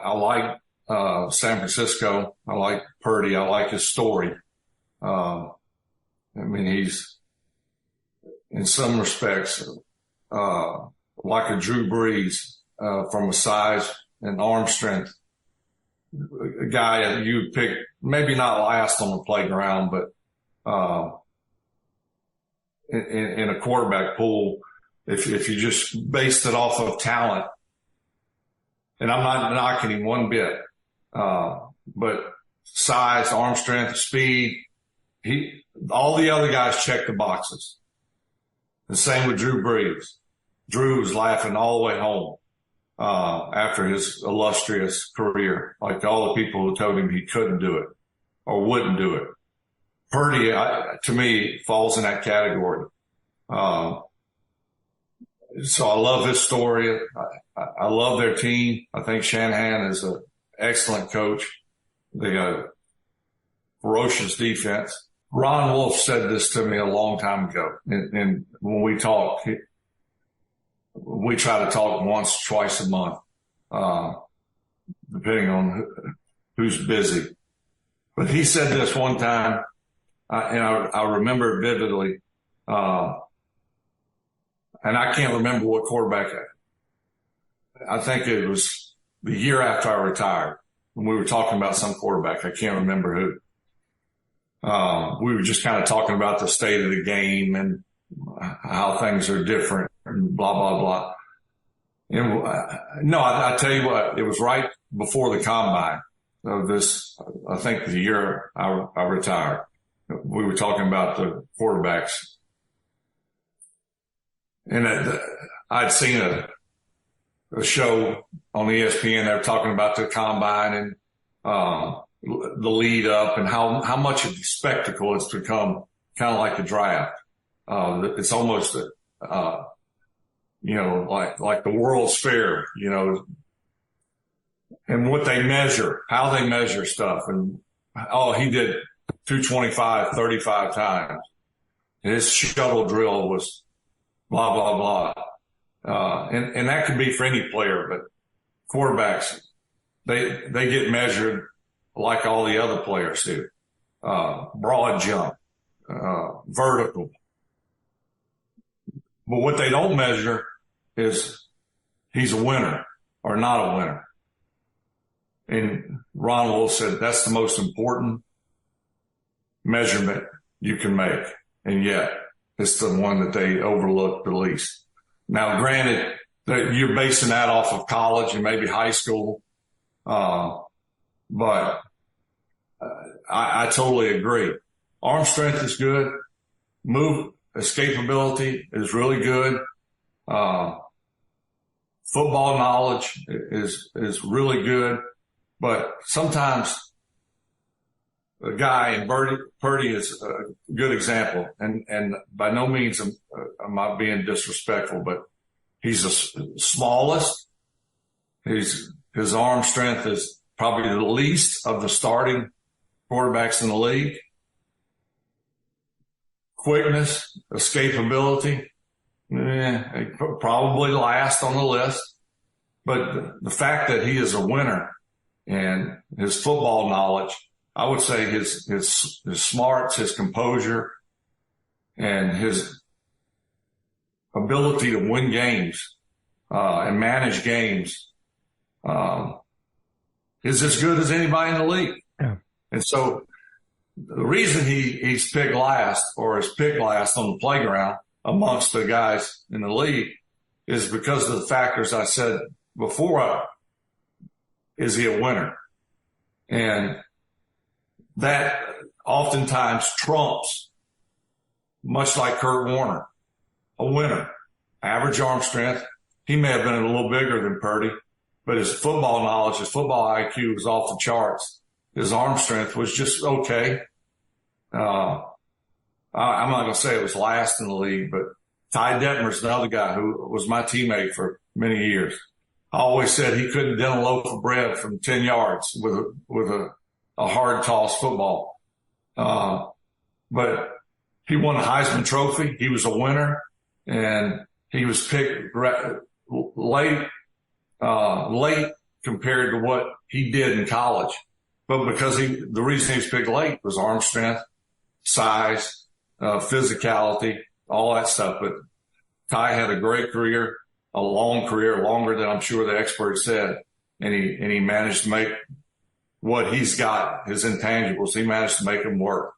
I like San Francisco. I like Purdy. I like his story. I mean, he's in some respects like a Drew Brees from a size and arm strength. A guy that you pick, maybe not last on the playground, but in a quarterback pool, if you just based it off of talent, and I'm not knocking him one bit, but size, arm strength, speed, all the other guys check the boxes. The same with Drew Brees. Drew was laughing all the way home after his illustrious career, like all the people who told him he couldn't do it or wouldn't do it. Purdy, to me, falls in that category. So I love his story. I love their team. I think Shanahan is an excellent coach. They got a ferocious defense. Ron Wolf said this to me a long time ago. And when we talk, we try to talk once, twice a month, depending on who's busy. But he said this one time, and I remember it vividly. And I can't remember what quarterback. I think it was the year after I retired when we were talking about some quarterback. I can't remember who. We were just kind of talking about the state of the game and how things are different and blah, blah, blah. And no, I tell you what, it was right before the combine of this, I think the year I retired. We were talking about the quarterbacks. And I'd seen a show on ESPN. They were talking about the combine and the lead up and how much of a spectacle it's become, kind of like the draft. It's almost, like the World's Fair, and what they measure, how they measure stuff. And, he did 225 35 times. His shuttle drill was blah, blah, blah. And that could be for any player, but quarterbacks, they get measured like all the other players do. Broad jump, vertical. But what they don't measure is he's a winner or not a winner. And Ron Wolf said that's the most important measurement you can make. And yet it's the one that they overlook the least. Now, granted that you're basing that off of college and maybe high school, but I totally agree. Arm strength is good. Move escapability is really good. Football knowledge is really good. But sometimes a guy, and Purdy is a good example, and by no means am I being disrespectful, but he's the smallest. His arm strength is probably the least of the starting quarterbacks in the league. Quickness, escapability, probably last on the list. But the fact that he is a winner and his football knowledge, I would say his smarts, his composure, and his ability to win games and manage games is as good as anybody in the league. Yeah. And so the reason he's picked last or is picked last on the playground amongst the guys in the league is because of the factors I said before. Is he a winner? And that oftentimes trumps, much like Kurt Warner, a winner. Average arm strength. He may have been a little bigger than Purdy, but his football knowledge, his football IQ was off the charts. His arm strength was just okay. I'm not going to say it was last in the league, but Ty Detmer's another guy who was my teammate for many years. I always said he couldn't dent a loaf of bread from 10 yards with a hard toss football. But he won the Heisman Trophy. He was a winner, and he was picked late compared to what he did in college. But because the reason he was picked late was arm strength, size, physicality, all that stuff. But Ty had a great career, a long career, longer than I'm sure the experts said. And he managed to make what he's got, his intangibles, he managed to make them work.